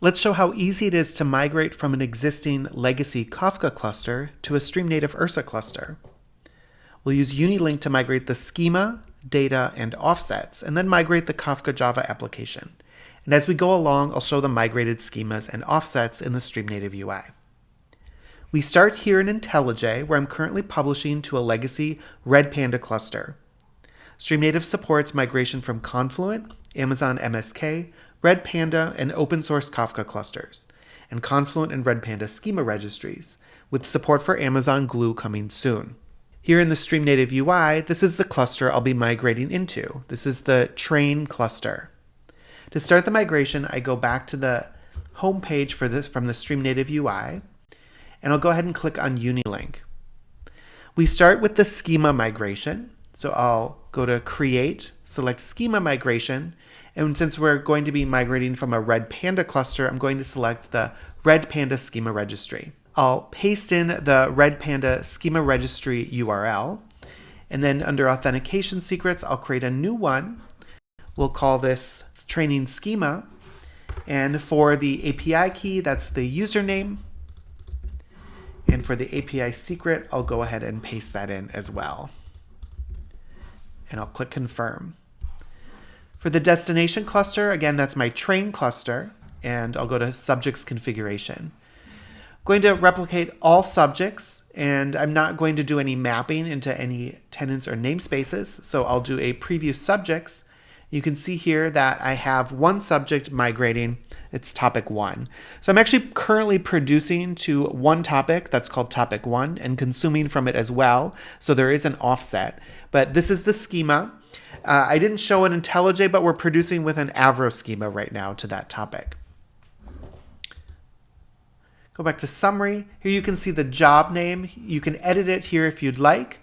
Let's show how easy it is to migrate from an existing legacy Kafka cluster to a StreamNative Ursa cluster. We'll use UniLink to migrate the schema, data, and offsets, and then migrate the Kafka Java application. And as we go along, I'll show the migrated schemas and offsets in the StreamNative UI. We start here in IntelliJ, where I'm currently publishing to a legacy Redpanda cluster. StreamNative supports migration from Confluent, Amazon MSK, Redpanda, and open source Kafka clusters, and Confluent and Redpanda schema registries, with support for Amazon Glue coming soon. Here in the StreamNative UI, this is the cluster I'll be migrating into. This is the train cluster. To start the migration, I go back to the home page for this from the StreamNative UI, and I'll go ahead and click on UniLink. We start with the schema migration. So I'll go to Create, select Schema Migration, and since we're going to be migrating from a Redpanda cluster, I'm going to select the Redpanda Schema Registry. I'll paste in the Redpanda Schema Registry URL, and then under Authentication Secrets, I'll create a new one. We'll call this Training Schema, and for the API key, that's the username, and for the API secret, I'll go ahead and paste that in as well. And I'll click Confirm. For the destination cluster, again, that's my train cluster, and I'll go to Subjects Configuration. I'm going to replicate all subjects, and I'm not going to do any mapping into any tenants or namespaces, so I'll do a Preview Subjects. You can see here that I have one subject migrating. It's topic 1. So I'm actually currently producing to one topic that's called topic 1 and consuming from it as well. So there is an offset. But this is the schema. I didn't show an IntelliJ, but we're producing with an Avro schema right now to that topic. Go back to summary. Here you can see the job name. You can edit it here if you'd like.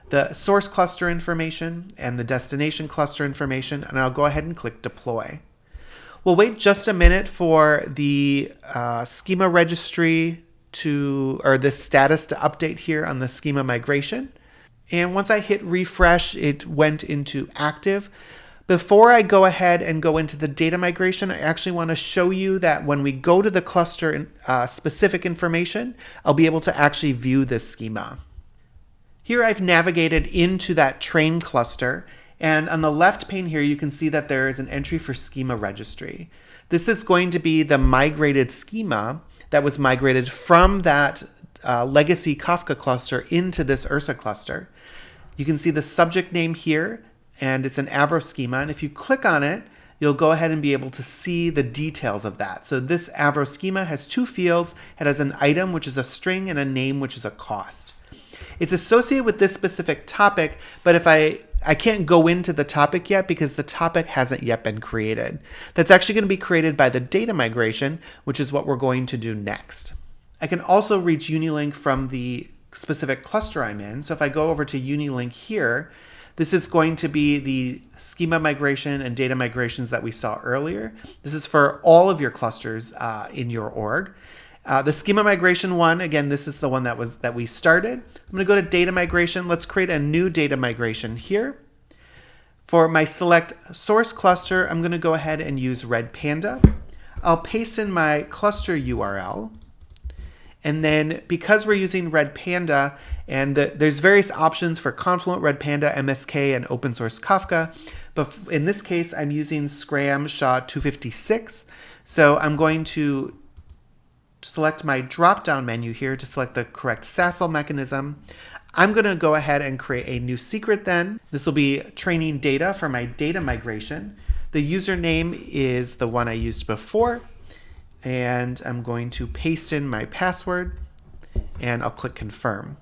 The source cluster information and the destination cluster information, and I'll go ahead and click Deploy. We'll wait just a minute for the schema registry or the status to update here on the schema migration. And once I hit refresh, it went into active. Before I go ahead and go into the data migration, I actually want to show you that when we go to the cluster specific information, I'll be able to actually view this schema. Here I've navigated into that train cluster, and on the left pane here you can see that there is an entry for schema registry. This is going to be the migrated schema that was migrated from that legacy Kafka cluster into this Ursa cluster. You can see the subject name here, and it's an Avro schema, and if you click on it, you'll go ahead and be able to see the details of that. So this Avro schema has two fields. It has an item, which is a string, and a name, which is a cost. It's associated with this specific topic, but if I can't go into the topic yet because the topic hasn't yet been created. That's actually going to be created by the data migration, which is what we're going to do next. I can also reach UniLink from the specific cluster I'm in. So if I go over to UniLink here, this is going to be the schema migration and data migrations that we saw earlier. This is for all of your clusters in your org. The schema migration one, again, this is the one that we started. I'm going to go to data migration. Let's create a new data migration here. For my select source cluster, I'm going to go ahead and use Redpanda. I'll paste in my cluster URL. And then because we're using Redpanda, and there's various options for Confluent, Redpanda, MSK, and open source Kafka. But in this case, I'm using Scram SHA-256. So I'm going to select my drop-down menu here to select the correct SASL mechanism. I'm going to go ahead and create a new secret then. This will be training data for my data migration. The username is the one I used before. And I'm going to paste in my password, and I'll click Confirm.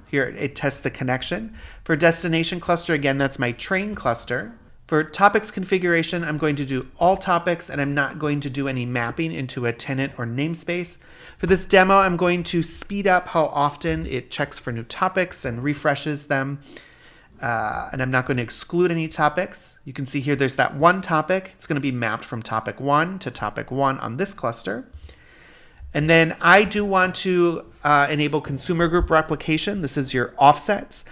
Here it tests the connection. For destination cluster, again, that's my train cluster. For topics configuration, I'm going to do all topics, and I'm not going to do any mapping into a tenant or namespace. For this demo, I'm going to speed up how often it checks for new topics and refreshes them. And I'm not going to exclude any topics. You can see here there's that one topic. It's going to be mapped from topic 1 to topic 1 on this cluster. And then I do want to enable consumer group replication. This is your offsets.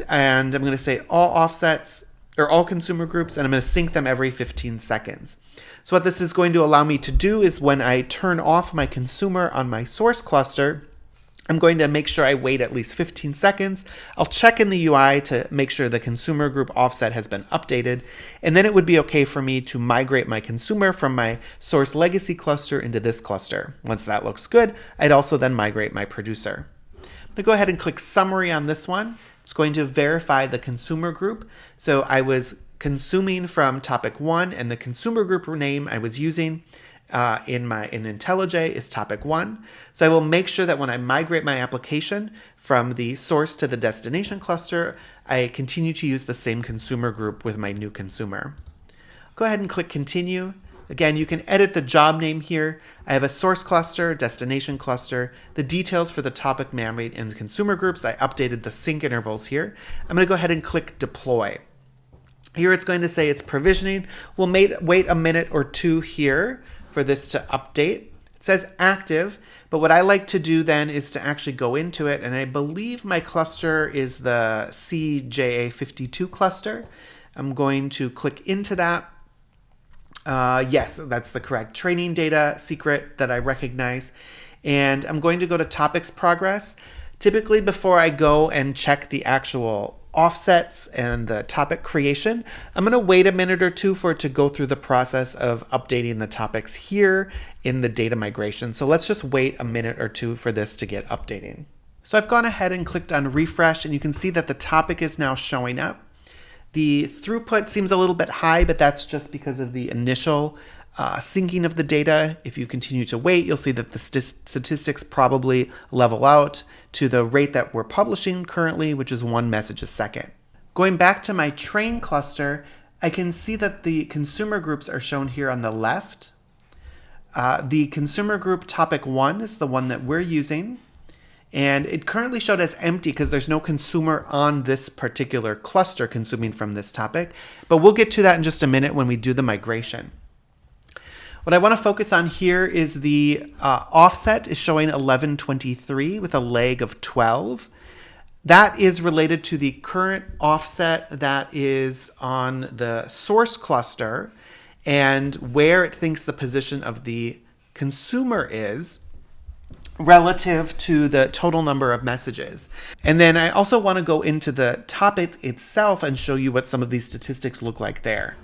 And I'm going to say all offsets. or all consumer groups, and I'm going to sync them every 15 seconds. So what this is going to allow me to do is when I turn off my consumer on my source cluster, I'm going to make sure I wait at least 15 seconds. I'll check in the UI to make sure the consumer group offset has been updated. And then it would be okay for me to migrate my consumer from my source legacy cluster into this cluster. Once that looks good, I'd also then migrate my producer. I'm going to go ahead and click Summary on this one. It's going to verify the consumer group. So I was consuming from topic 1, and the consumer group name I was using in IntelliJ is topic 1. So I will make sure that when I migrate my application from the source to the destination cluster, I continue to use the same consumer group with my new consumer. Go ahead and click Continue. Again, you can edit the job name here. I have a source cluster, destination cluster, the details for the topic, mandate, and consumer groups. I updated the sync intervals here. I'm going to go ahead and click Deploy. Here it's going to say it's provisioning. We'll wait a minute or two here for this to update. It says active, but what I like to do then is to actually go into it, and I believe my cluster is the CJA52 cluster. I'm going to click into that. Yes, that's the correct training data secret that I recognize. And I'm going to go to topics progress. Typically before I go and check the actual offsets and the topic creation, I'm going to wait a minute or two for it to go through the process of updating the topics here in the data migration. So let's just wait a minute or two for this to get updating. So I've gone ahead and clicked on refresh, and you can see that the topic is now showing up. The throughput seems a little bit high, but that's just because of the initial syncing of the data. If you continue to wait, you'll see that the statistics probably level out to the rate that we're publishing currently, which is 1 message a second. Going back to my train cluster, I can see that the consumer groups are shown here on the left. The consumer group topic 1 is the one that we're using. And it currently showed as empty because there's no consumer on this particular cluster consuming from this topic. But we'll get to that in just a minute when we do the migration. What I want to focus on here is the offset is showing 1123 with a lag of 12. That is related to the current offset that is on the source cluster and where it thinks the position of the consumer is relative to the total number of messages. And then I also want to go into the topic itself and show you what some of these statistics look like there.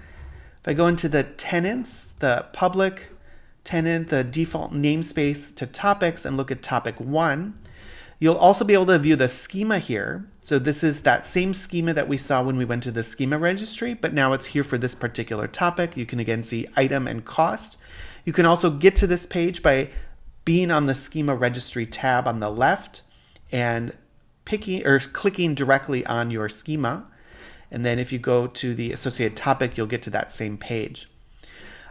If I go into the tenants, the public tenant, the default namespace to topics, and look at topic 1, you'll also be able to view the schema here. So this is that same schema that we saw when we went to the schema registry, but now it's here for this particular topic. You can again see item and cost. You can also get to this page by being on the schema registry tab on the left and picking or clicking directly on your schema. And then if you go to the associated topic, you'll get to that same page.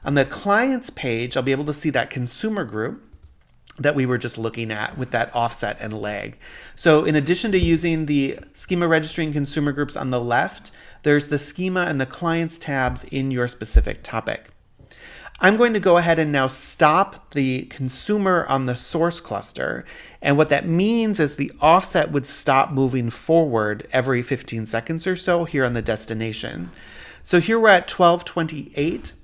On the clients page, I'll be able to see that consumer group that we were just looking at with that offset and lag. So in addition to using the schema registry and consumer groups on the left, there's the schema and the clients tabs in your specific topic. I'm going to go ahead and now stop the consumer on the source cluster. And what that means is the offset would stop moving forward every 15 seconds or so here on the destination. So here we're at 1228,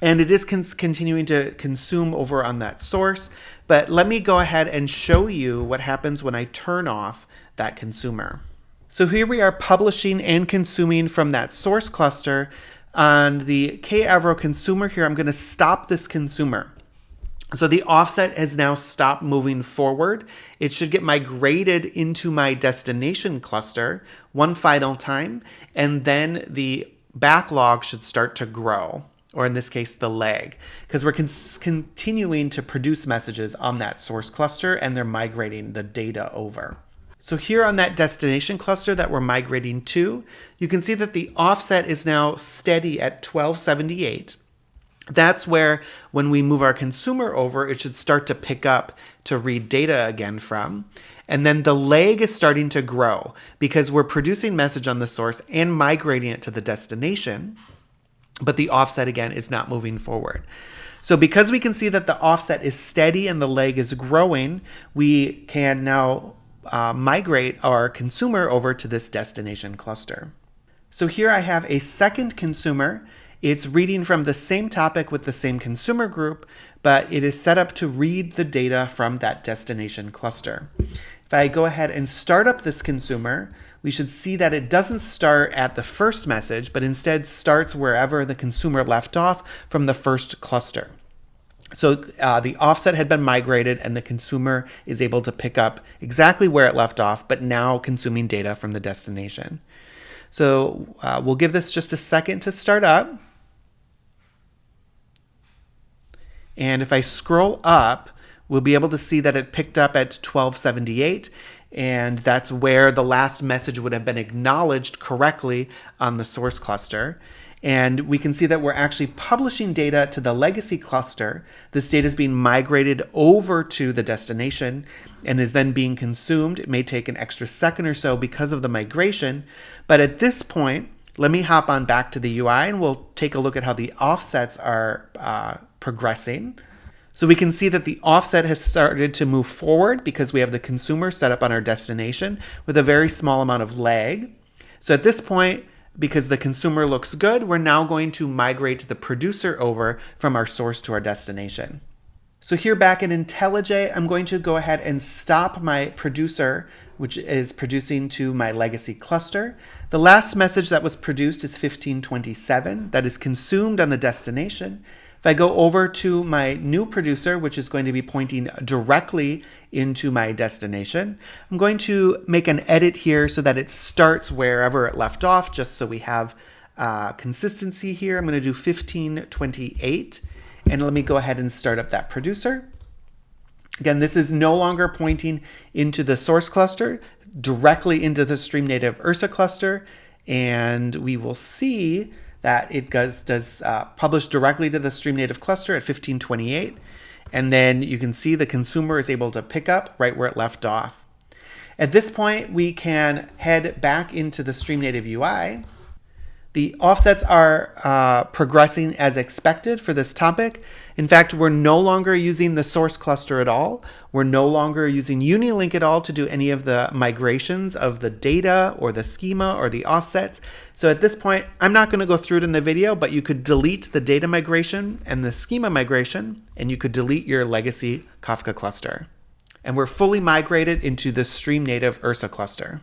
and it is continuing to consume over on that source. But let me go ahead and show you what happens when I turn off that consumer. So here we are publishing and consuming from that source cluster. On the K-Avro consumer here, I'm going to stop this consumer. So the offset has now stopped moving forward. It should get migrated into my destination cluster one final time, and then the backlog should start to grow, or in this case, the lag, because we're continuing to produce messages on that source cluster, and they're migrating the data over. So here on that destination cluster that we're migrating to, you can see that the offset is now steady at 1278. That's where when we move our consumer over, it should start to pick up to read data again from. And then the lag is starting to grow because we're producing message on the source and migrating it to the destination, but the offset again is not moving forward. So because we can see that the offset is steady and the lag is growing, we can now migrate our consumer over to this destination cluster. So here I have a second consumer. It's reading from the same topic with the same consumer group, but it is set up to read the data from that destination cluster. If I go ahead and start up this consumer, we should see that it doesn't start at the first message, but instead starts wherever the consumer left off from the first cluster. So the offset had been migrated and the consumer is able to pick up exactly where it left off, but now consuming data from the destination. So we'll give this just a second to start up. And if I scroll up, we'll be able to see that it picked up at 1278. And that's where the last message would have been acknowledged correctly on the source cluster. And we can see that we're actually publishing data to the legacy cluster. This data is being migrated over to the destination and is then being consumed. It may take an extra second or so because of the migration. But at this point, let me hop on back to the UI and we'll take a look at how the offsets are progressing. So we can see that the offset has started to move forward because we have the consumer set up on our destination with a very small amount of lag. So at this point, because the consumer looks good, we're now going to migrate the producer over from our source to our destination. So here back in IntelliJ, I'm going to go ahead and stop my producer, which is producing to my legacy cluster. The last message that was produced is 1527. That is consumed on the destination. If I go over to my new producer, which is going to be pointing directly into my destination, I'm going to make an edit here so that it starts wherever it left off, just so we have consistency here. I'm going to do 1528, and let me go ahead and start up that producer. Again, this is no longer pointing into the source cluster, directly into the StreamNative Ursa cluster, and we will see that it does publish directly to the StreamNative cluster at 1528. And then you can see the consumer is able to pick up right where it left off. At this point, we can head back into the StreamNative UI. The offsets are progressing as expected for this topic. In fact, we're no longer using the source cluster at all. We're no longer using UniLink at all to do any of the migrations of the data or the schema or the offsets. So at this point, I'm not going to go through it in the video, but you could delete the data migration and the schema migration, and you could delete your legacy Kafka cluster. And we're fully migrated into the StreamNative Ursa cluster.